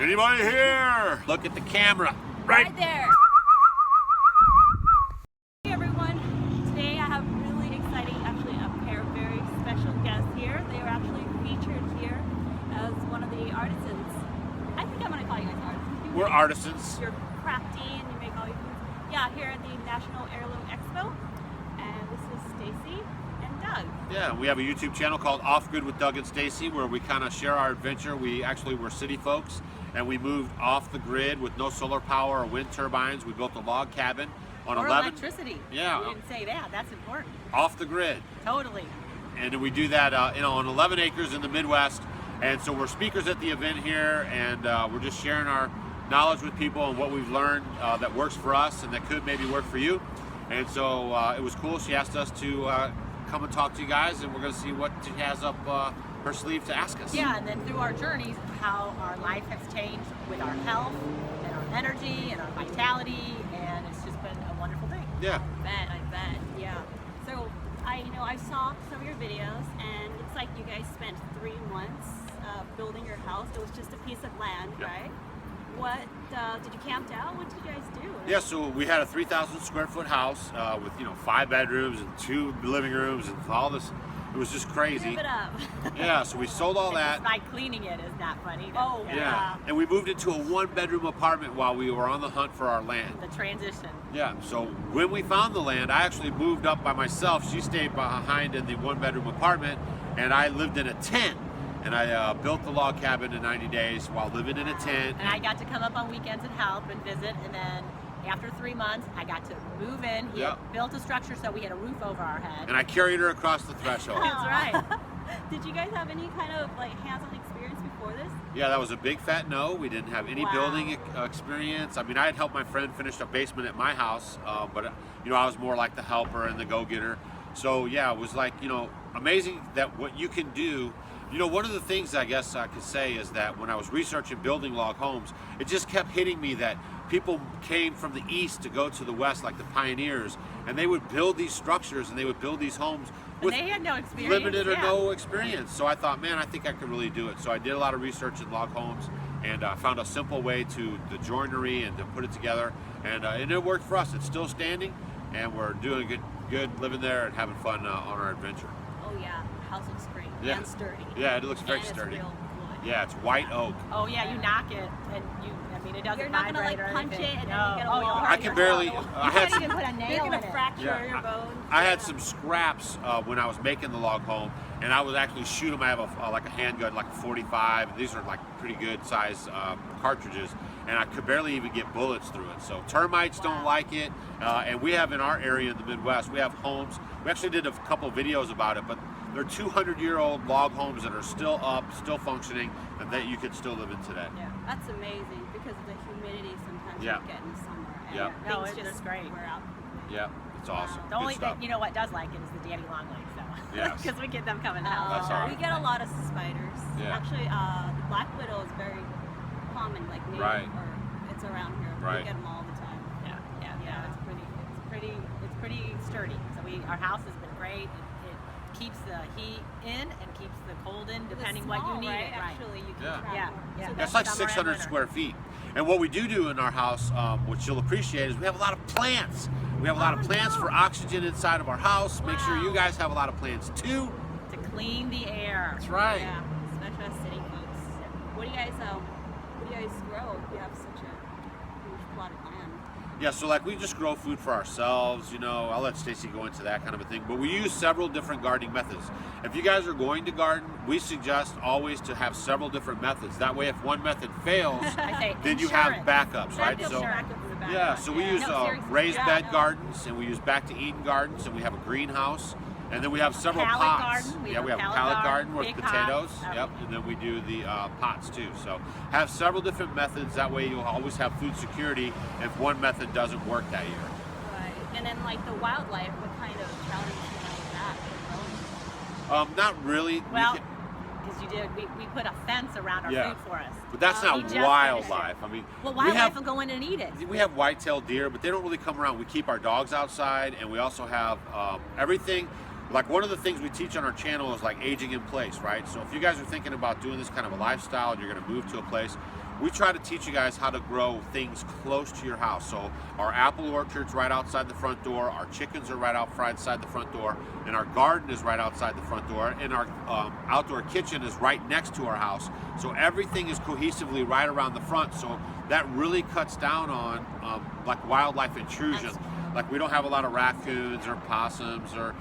anybody here? Look at the camera. Right there. Hey everyone, today I have really exciting, actually a pair of very special guests here. They are actually featured here as one of the artisans. I think I'm going to call you guys artisans. We're artisans. You're crafty and you make all your things. Yeah, here at the National Heirloom Expo. And this is Stacy and Doug. Yeah, we have a YouTube channel called Off Grid with Doug and Stacy where we kind of share our adventure. We're city folks and we moved off the grid with no solar power or wind turbines. We built a log cabin on or 11. Electricity. Yeah. You didn't say that. That's important. Off the grid. Totally. And we do that on 11 acres in the Midwest. And so we're speakers at the event here, and we're just sharing our knowledge with people and what we've learned that works for us and that could maybe work for you. And so it was cool. She asked us to come and talk to you guys, and we're going to see what she has up her sleeve to ask us. Yeah, and then through our journeys, how our life has changed with our health and our energy and our vitality, and it's just been a wonderful thing. Yeah. I bet, yeah. So I saw some of your videos, and it's like you guys spent 3 months building your house. It was just a piece of land, Yep. right? What did you camp out? What did you guys do? Yeah, so we had a 3,000 square foot house with 5 bedrooms and 2 living rooms and all this. It was just crazy. Give it up. Yeah, so we sold all that. Just by cleaning it is not funny. Oh, Yeah, and we moved into a 1-bedroom apartment while we were on the hunt for our land. The transition. Yeah, so when we found the land, I actually moved up by myself. She stayed behind in the 1-bedroom apartment, and I lived in a tent. And I built the log cabin in 90 days while living in a tent. And I got to come up on weekends and help and visit, and then after 3 months, I got to move in. He had built a structure so we had a roof over our head. And I carried her across the threshold. That's right. Did you guys have any kind of hands-on experience before this? Yeah, that was a big fat no. We didn't have any building experience. I mean, I had helped my friend finish a basement at my house, but I was more like the helper and the go-getter. So yeah, it was amazing that what you can do. One of the things I guess I could say is that when I was researching building log homes, it just kept hitting me that people came from the east to go to the west, like the pioneers, and they would build these structures and they would build these homes with they had no experience, limited or no experience. So I thought, man, I think I could really do it. So I did a lot of research in log homes and found a simple way to the joinery and to put it together, and it worked for us. It's still standing, and we're doing good living there and having fun on our adventure. Oh yeah, house looks great and sturdy. Yeah, it looks very and sturdy. It's real wood. Yeah, it's white oak. Oh yeah, you knock it and it doesn't You're not gonna vibrate or punch anything. it and No. then you get a wall. I can barely. You can't even put a nail You're in gonna it. fracture your bones. I had some scraps when I was making the log home, and I would actually shoot them. I have a handgun, like a 45. These are pretty good size cartridges, and I could barely even get bullets through it. So termites don't like it, and we have in our area in the Midwest, we have homes. We actually did a couple videos about it, but they're 200-year-old log homes that are still up, still functioning, and that you could still live in today. Yeah, that's amazing because of the humidity sometimes you get in summer. And No, things it's just great. wear out. Yeah, it's awesome. The only thing, what does like it is the daddy long legs, though. Yes. Because we get them coming out. That's all right. We get a lot of spiders. Yeah. Actually, the black widow is very common, native, Right. or it's around here. Right. We get them all the time. Yeah. It's pretty sturdy. So our house has been great. It keeps the heat in and keeps the cold in, depending what you need. Right? It right. Actually, you can Yeah. trap Yeah, more. yeah. So That's Summer like and 600 winter. square feet. And what we do in our house, which you'll appreciate, is we have a lot of plants. We have a lot of plants for oxygen inside of our house. Make sure you guys have a lot of plants too. To clean the air. That's right. Yeah, especially as city folks. What do you guys grow if you have such a huge plot of land? Yeah, so we just grow food for ourselves, I'll let Stacy go into that kind of a thing, but we use several different gardening methods. If you guys are going to garden, we suggest always to have several different methods. That way, if one method fails, I say then you have backups, right? Yeah, So we use raised bed gardens, and we use back to Eden gardens, and we have a greenhouse, and then we have several Pallet pots. garden. We have a pallet pallet garden with big potatoes. pots. Yep, and then we do the pots too. So have several different methods. That way you'll always have food security if one method doesn't work that year. Right. And then the wildlife, what kind of challenges do you have with that? Not really. Well, because we put a fence around our food for us. But that's We not just wildlife. I mean, Well, we wildlife have, will go in and eat it. We have white-tailed deer, but they don't really come around. We keep our dogs outside, and we also have everything. One of the things we teach on our channel is aging in place, right? So if you guys are thinking about doing this kind of a lifestyle and you're going to move to a place, we try to teach you guys how to grow things close to your house. So our apple orchard's right outside the front door, our chickens are right outside the front door, and our garden is right outside the front door, and our outdoor kitchen is right next to our house. So everything is cohesively right around the front. So that really cuts down on like wildlife intrusion. Like we don't have a lot of raccoons or possums or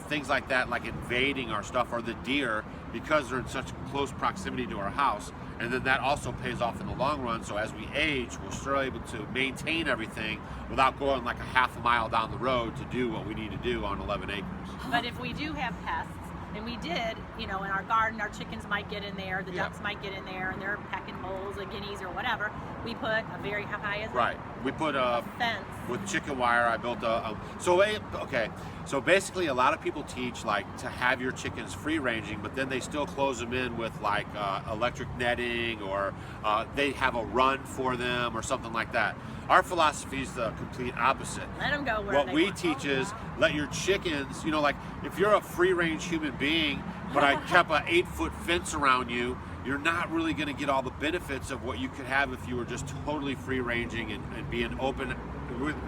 things like that, like invading our stuff, or the deer, because they're in such close proximity to our house. And then that also pays off in the long run. So as we age, we're still able to maintain everything without going like a half a mile down the road to do what we need to do on 11 acres. But if we do have pests, and we did, in our garden, our chickens might get in there, the ducks might get in there, and they're pecking moles or guineas or whatever. We put a very, how high is it? Right. We put a fence. With chicken wire. I built so basically a lot of people teach like to have your chickens free ranging, but then they still close them in with like electric netting, or they have a run for them or something like that. Our philosophy is the complete opposite. Let them go where What they we want. teach is let your chickens, like if you're a free range human being, but I kept an 8-foot fence around you, you're not really going to get all the benefits of what you could have if you were just totally free ranging and being open.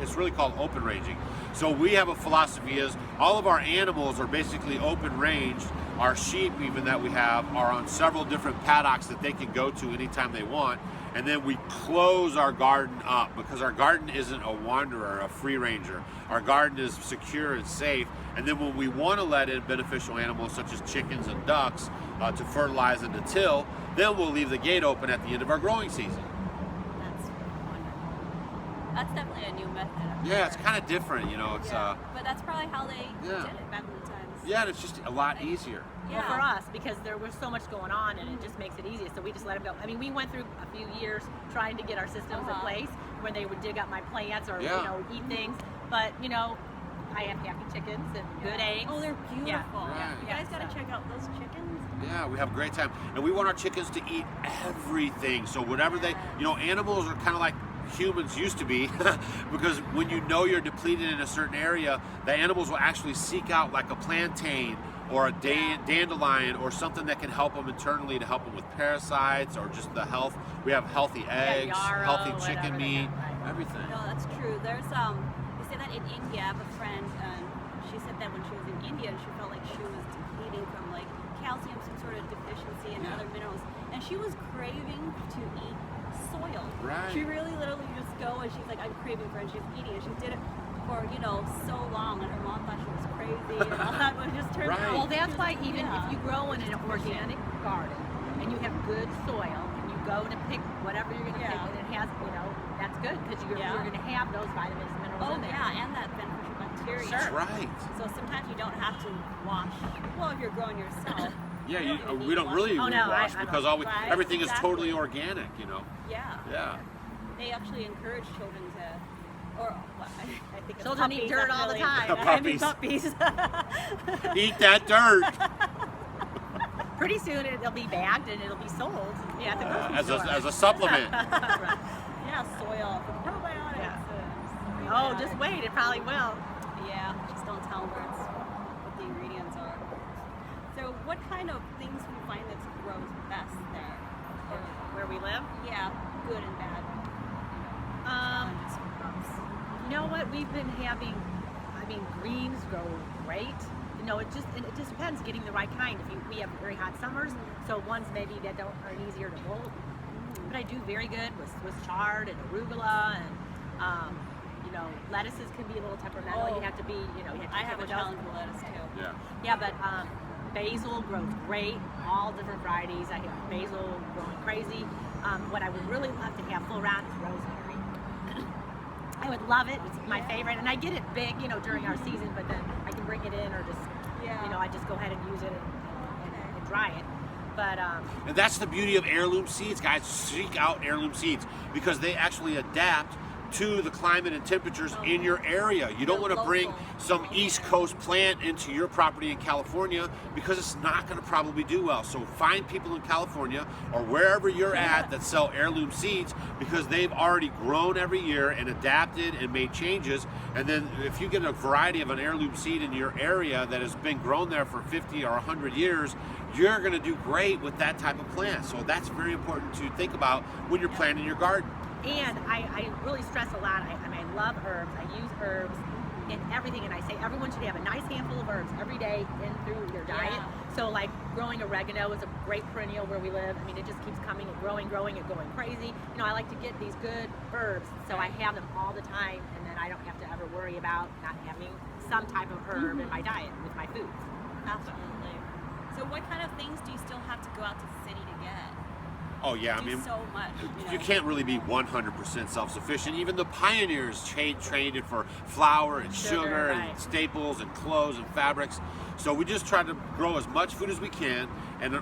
It's really called open ranging. So we have a philosophy is all of our animals are basically open ranged. Our sheep, even that we have, are on several different paddocks that they can go to anytime they want. And then we close our garden up because our garden isn't a wanderer, a free ranger. Our garden is secure and safe. And then when we want to let in beneficial animals such as chickens and ducks to fertilize and to till, then we'll leave the gate open at the end of our growing season. That's wonderful. That's definitely a new method. Yeah, it's kind of different, It's but that's probably how they did it back in the times. yeah, and it's just a lot easier. Well, for us, because there was so much going on, and it just makes it easier. So we just let them go. I mean, we went through a few years trying to get our systems in place where they would dig up my plants or eat things. But I have happy chickens and good eggs. Oh, they're beautiful. Yeah. Right. You guys gotta check out those chickens. Yeah, we have a great time. And we want our chickens to eat everything. So whatever they, animals are kind of like humans used to be because when you're depleted in a certain area, the animals will actually seek out like a plantain or a dandelion or something that can help them internally to help them with parasites or just the health. We have healthy eggs, yarrow, healthy chicken whatever, meat, right. everything. No, that's true. There's they say that in India. I have a friend, and she said that when she was in India, she felt like she was depleting from like calcium, some sort of deficiency, and other minerals, and she was craving to eat soil. Right. She really literally just go and she's like, I'm craving for it, and she's eating it. She did it for so long, and her mom thought she was crazy and all that, but it just turned out. Well, that's why even if you grow in an organic garden and you have good soil and you go to pick whatever you're going to pick and it has, that's good because you're going to have those vitamins and minerals in there. And that beneficial bacteria. That's right. So sometimes you don't have to wash. Well, if you're growing yourself. Yeah, really we don't really Oh, no, wash I because don't. everything is Exactly. totally organic, Yeah. Yeah. They actually encourage children to, or well, I think it's Children puppies eat dirt that all the really- time. I mean Puppies. puppies. Eat that dirt. Pretty soon it'll be bagged and it'll be sold at the grocery store. as a supplement. Yeah, soil, probiotics. Yeah. Oh, just wait, it probably will. Yeah, just don't tell them what the ingredients are. So, what kind of things do you find that grows best there? Or, Where we live. yeah, good and bad. Challenges for crops. You know what? We've been having, greens grow great. It just depends getting the right kind. We have very hot summers, so ones maybe that are easier to bolt. But I do very good with Swiss chard and arugula and lettuces can be a little temperamental. Oh. You have to be, you have to I have a with those. challenge with lettuce too. Yeah. Yeah, but basil grows great, all different varieties. I have basil growing crazy. What I would really love to have full round is rosemary. I would love it. It's my favorite, and I get it big, during our season. But then I can bring it in, or just, I just go ahead and use it and dry it. But And that's the beauty of heirloom seeds, guys. Seek out heirloom seeds because they actually adapt to the climate and temperatures in your area. You don't want to bring some East Coast plant into your property in California because it's not going to probably do well. So find people in California or wherever you're at that sell heirloom seeds, because they've already grown every year and adapted and made changes. And then if you get a variety of an heirloom seed in your area that has been grown there for 50 or 100 years, you're going to do great with that type of plant. So that's very important to think about when you're planting your garden. And I really stress a lot, I mean, I love herbs. I use herbs in everything, and I say everyone should have a nice handful of herbs every day in through their diet. Yeah. So like growing oregano is a great perennial where we live. I mean, it just keeps coming and growing and going crazy. You know, I like to get these good herbs, so I have them all the time, and then I don't have to ever worry about not having some type of herb in my diet with my foods. Absolutely. So what kind of things do you still have to go out to the city to get? Oh yeah, I Do mean, so much. you can't really be 100% self-sufficient. Even the pioneers traded for flour and sugar right. and staples and clothes and fabrics. So we just try to grow as much food as we can. And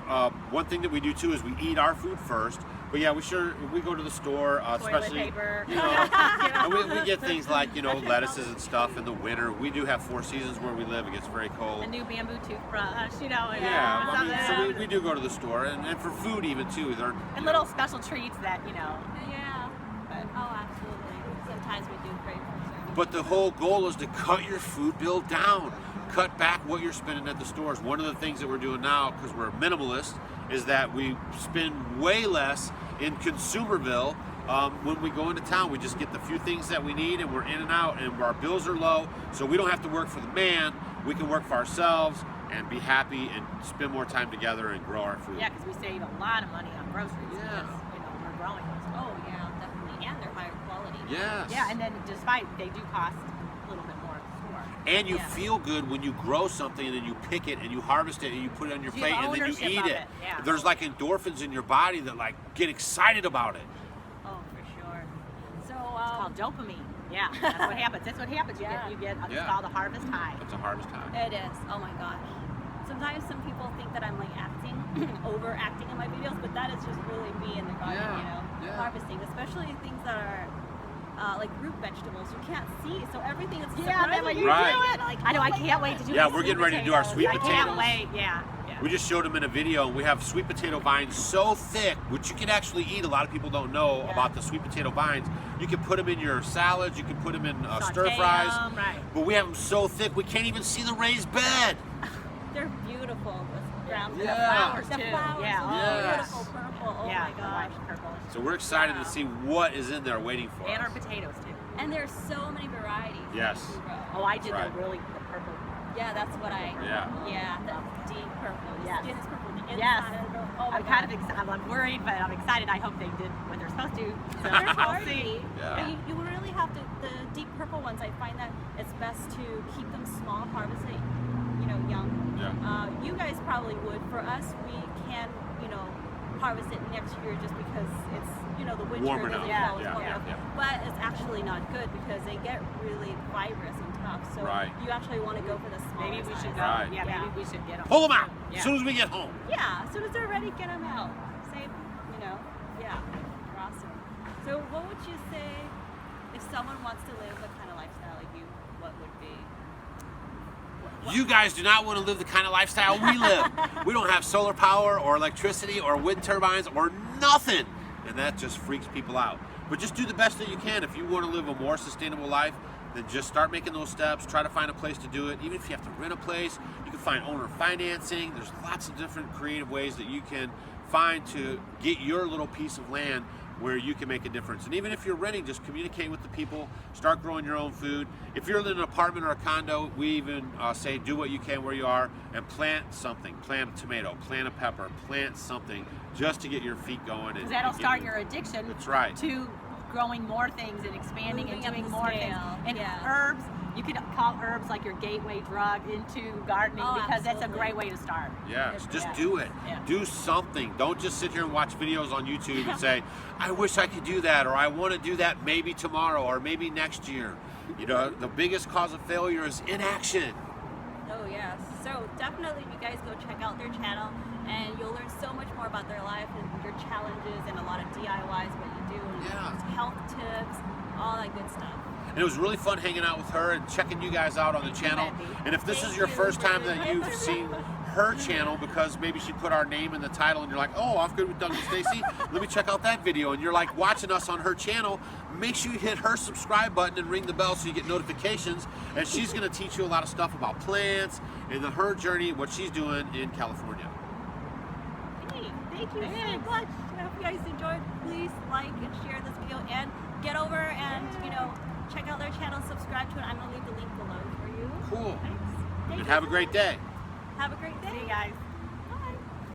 one thing that we do too is we eat our food first. But yeah, we go to the store, especially paper. you know, and we get things like, you know, lettuces and stuff in the winter. We do have 4 seasons where we live. It gets very cold. A new bamboo toothbrush, you know. Yeah, I mean, something. so we do go to the store, and for food even too. And little special treats that, you know. Yeah. But, Oh, absolutely. Sometimes we do crave for certain. But the whole goal is to cut your food bill down. Cut back what you're spending at the stores. One of the things that we're doing now, because we're minimalist, is that we spend way less in Consumerville when we go into town. We just get the few things that we need, and we're in and out, and our bills are low, so we don't have to work for the man. We can work for ourselves and be happy and spend more time together and grow our food. yeah, because we save a lot of money on groceries. Yeah. Because, you know, we're growing those. Oh, yeah, definitely. And they're higher quality. Yes. Yeah, and then despite they do cost a little bit more at the store. And you Yeah. feel good when you grow something and then you pick it and you harvest it and you put it on your You plate have and then you ownership eat of it. it, yeah. There's like endorphins in your body that like get excited about it. Oh, for sure. So, It's called dopamine. Yeah, that's what happens. That's what happens. Yeah. You get it's Yeah. called the harvest high. It's a harvest time. it is. Oh my gosh. Sometimes some people think that I'm like acting, overacting in my videos, but that is just really me in the garden, Yeah, you know, yeah. harvesting, especially things that are like root vegetables. You can't see, so everything is Yeah, then when you Right. do it, Like, I know. oh I my can't God. wait to do. Yeah, my we're sweet getting ready to do our sweet I can't potatoes. wait. Yeah. We just showed them in a video, and we have sweet potato vines so thick, which you can actually eat. A lot of people don't know Yeah. about the sweet potato vines. You can put them in your salads, you can put them in stir Saute fries, 'em, right. but we have them so thick we can't even see the raised bed. They're beautiful. With brown Yeah. Flowers, The too. flowers, Yeah. are Yes. beautiful purple. Oh yeah. my gosh. Purple. So we're excited Wow. to see what is in there waiting for And us. our potatoes too. And there's so many varieties. that Yes. you grow. Oh, I did Right. the purple. Yeah, that's what I. Yeah. Yeah, the deep purple. The Yes. skin is purple. The inside Yes. is purple. Oh my I'm kind God. of excited. I'm worried, but I'm excited. I hope they did what they're supposed to. So They're I'll hard to see. eat, Yeah. but you really have to. The deep purple ones, I find that it's best to keep them small, harvest it, you know, young. Yeah. You guys probably would. For us, we can, you know, harvest it next year just because it's, you know, the winter Warmer doesn't now. go, it's Yeah, warm yeah, enough. yeah. But it's actually not good because they get really fibrous and tough. So Right. you actually want to go for the smaller Maybe we should size. go. Right. Yeah, maybe Yeah. we should get them. Pull them out Yeah. as soon as we get home. Yeah, as soon as they're ready, get them out. Save, you know, yeah, they're awesome. So what would you say if someone wants to live the kind of lifestyle like you, what would be? You guys do not want to live the kind of lifestyle we live. We don't have solar power or electricity or wind turbines or nothing. And that just freaks people out. But just do the best that you can. If you want to live a more sustainable life, then just start making those steps. Try to find a place to do it. Even if you have to rent a place, you can find owner financing. There's lots of different creative ways that you can find to get your little piece of land where you can make a difference. And even if you're renting, just communicate with the people, start growing your own food. If you're in an apartment or a condo, we even say do what you can where you are and plant something. Plant a tomato, plant a pepper, plant something just to get your feet going. And That'll and get start you- your addiction. That's right. To growing more things and expanding Moving and up doing the more things. scale, And yeah. herbs, you could call herbs like your gateway drug into gardening Oh, because that's a absolutely. great way to start. Yes, just Yeah. do it. Yeah. Do something. Don't just sit here and watch videos on YouTube and say, I wish I could do that, or I want to do that maybe tomorrow, or maybe next year. You know, the biggest cause of failure is inaction. Oh yes. So definitely you guys go check out their channel and you'll learn so much more about their life and your challenges and a lot of DIYs, what you do, and Yeah. health tips, all like good stuff. And it was really fun hanging out with her and checking you guys out on the channel. And if this is your first time that you've seen her channel, because maybe she put our name in the title and you're like, oh, off good with Doug and Stacy, let me check out that video, and you're like watching us on her channel, make sure you hit her subscribe button and ring the bell so you get notifications, and she's going to teach you a lot of stuff about plants and her journey, what she's doing in California. Hey, thank you so much. I hope you guys enjoyed. Please like and share this video, and get over and check out their channel, subscribe to it. I'm going to leave the link below for you. Cool. Thanks. And have a great day. Have a great day. See you guys.